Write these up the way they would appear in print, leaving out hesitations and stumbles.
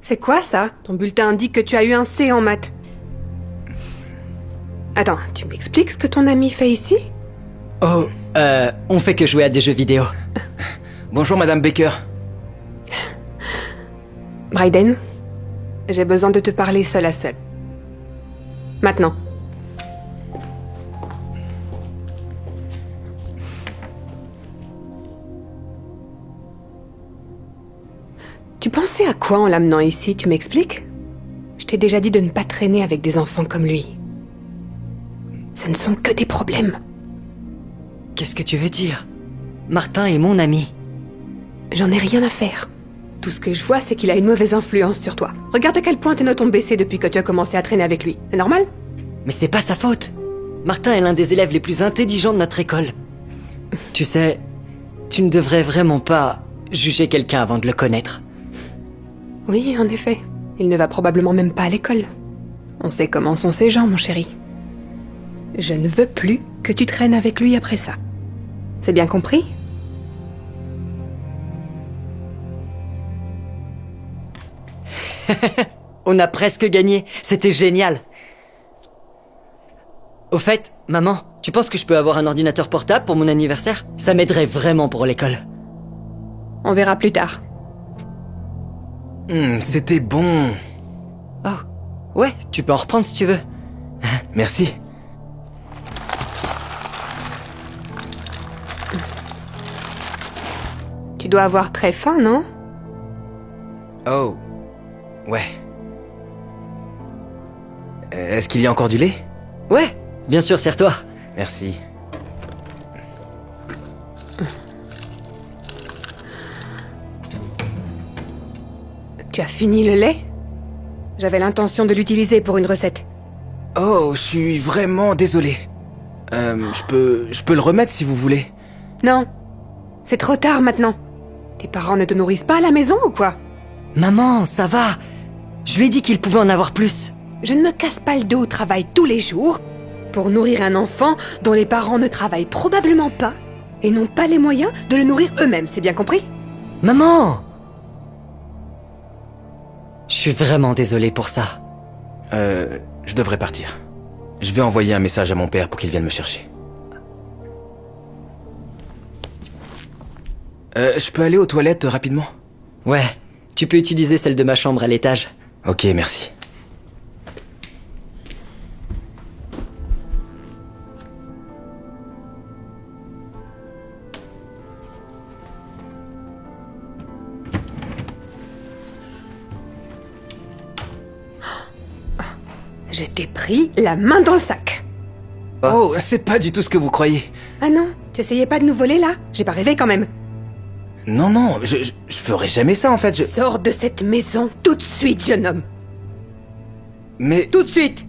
C'est quoi ça? Ton bulletin indique que tu as eu un C en maths. Attends, tu m'expliques ce que ton ami fait ici? Oh, on fait que jouer à des jeux vidéo. Bonjour Madame Baker. Bryden, j'ai besoin de te parler seul à seul. Maintenant. Tu pensais à quoi en l'amenant ici, tu m'expliques? Je t'ai déjà dit de ne pas traîner avec des enfants comme lui. Ce ne sont que des problèmes. Qu'est-ce que tu veux dire? Martin est mon ami. J'en ai rien à faire. Tout ce que je vois, c'est qu'il a une mauvaise influence sur toi. Regarde à quel point tes notes ont baissé depuis que tu as commencé à traîner avec lui. C'est normal? Mais c'est pas sa faute. Martin est l'un des élèves les plus intelligents de notre école. Tu sais, tu ne devrais vraiment pas juger quelqu'un avant de le connaître. Oui, en effet. Il ne va probablement même pas à l'école. On sait comment sont ces gens, mon chéri. Je ne veux plus que tu traînes avec lui après ça. C'est bien compris? On a presque gagné, c'était génial. Au fait, maman, tu penses que je peux avoir un ordinateur portable pour mon anniversaire? Ça m'aiderait vraiment pour l'école. On verra plus tard. C'était bon. Oh, ouais, tu peux en reprendre si tu veux. Merci. Tu dois avoir très faim, non? Oh. Ouais. Est-ce qu'il y a encore du lait? Ouais, bien sûr, sers-toi. Merci. Tu as fini le lait? J'avais l'intention de l'utiliser pour une recette. Oh, je suis vraiment désolé. Je peux le remettre si vous voulez. Non. C'est trop tard maintenant. Tes parents ne te nourrissent pas à la maison ou quoi? Maman, ça va. Je lui ai dit qu'il pouvait en avoir plus. Je ne me casse pas le dos au travail tous les jours pour nourrir un enfant dont les parents ne travaillent probablement pas et n'ont pas les moyens de le nourrir eux-mêmes, c'est bien compris? Maman! Je suis vraiment désolé pour ça. Je devrais partir. Je vais envoyer un message à mon père pour qu'il vienne me chercher. Je peux aller aux toilettes rapidement? Ouais, tu peux utiliser celle de ma chambre à l'étage. Ok, merci. Je t'ai pris la main dans le sac. Oh, c'est pas du tout ce que vous croyez. Ah non, tu essayais pas de nous voler là? J'ai pas rêvé quand même. Non, non, je ferai jamais ça en fait, Sors de cette maison tout de suite, jeune homme. Mais... Tout de suite!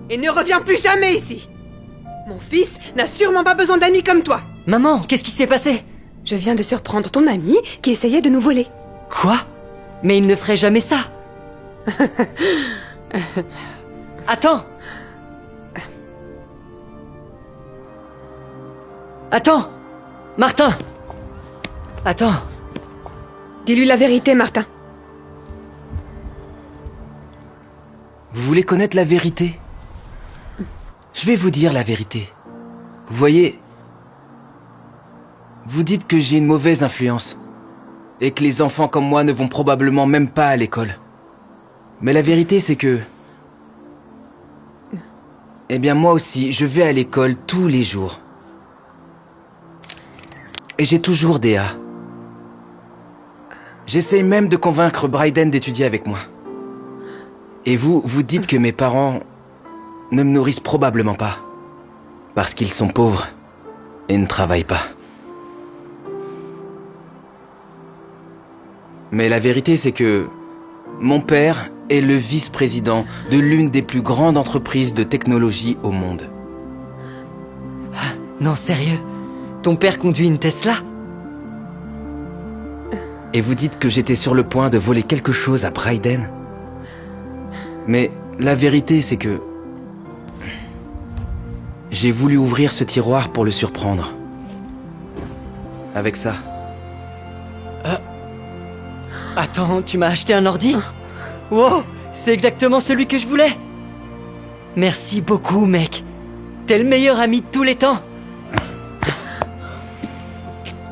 Et ne reviens plus jamais ici! Mon fils n'a sûrement pas besoin d'amis comme toi! Maman, qu'est-ce qui s'est passé? Je viens de surprendre ton ami qui essayait de nous voler. Quoi? Mais il ne ferait jamais ça. Attends! Attends! Martin! Attends! Dis-lui la vérité, Martin. Vous voulez connaître la vérité? Je vais vous dire la vérité. Vous voyez... Vous dites que j'ai une mauvaise influence. Et que les enfants comme moi ne vont probablement même pas à l'école. Mais la vérité, c'est que... Eh bien, moi aussi, je vais à l'école tous les jours. Et j'ai toujours des A. J'essaye même de convaincre Bryden d'étudier avec moi. Et vous dites que mes parents ne me nourrissent probablement pas. Parce qu'ils sont pauvres et ne travaillent pas. Mais la vérité, c'est que mon père est le vice-président de l'une des plus grandes entreprises de technologie au monde. Non, sérieux? Ton père conduit une Tesla? Et vous dites que j'étais sur le point de voler quelque chose à Bryden? Mais la vérité, c'est que... j'ai voulu ouvrir ce tiroir pour le surprendre. Avec ça. Attends, tu m'as acheté un ordi? Wow, c'est exactement celui que je voulais. Merci beaucoup, mec. T'es le meilleur ami de tous les temps.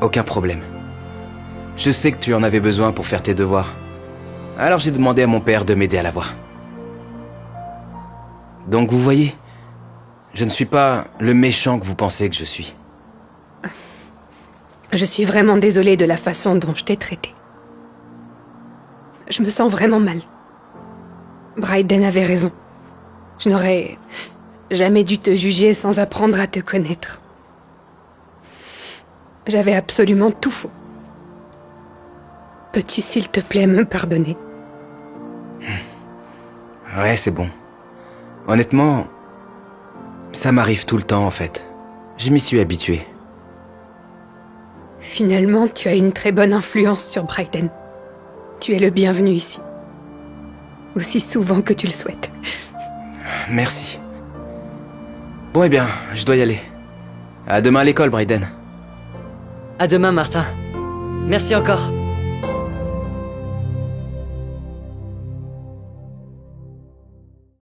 Aucun problème. Je sais que tu en avais besoin pour faire tes devoirs. Alors j'ai demandé à mon père de m'aider à l'avoir. Donc vous voyez, je ne suis pas le méchant que vous pensez que je suis. Je suis vraiment désolée de la façon dont je t'ai traité. Je me sens vraiment mal. Bryden avait raison. Je n'aurais jamais dû te juger sans apprendre à te connaître. J'avais absolument tout faux. Peux-tu, s'il te plaît, me pardonner? Ouais, c'est bon. Honnêtement, ça m'arrive tout le temps en fait. Je m'y suis habitué. Finalement, tu as une très bonne influence sur Bryden. Tu es le bienvenu ici. Aussi souvent que tu le souhaites. Merci. Bon, eh bien, je dois y aller. À demain à l'école, Bryden. À demain, Martin. Merci encore.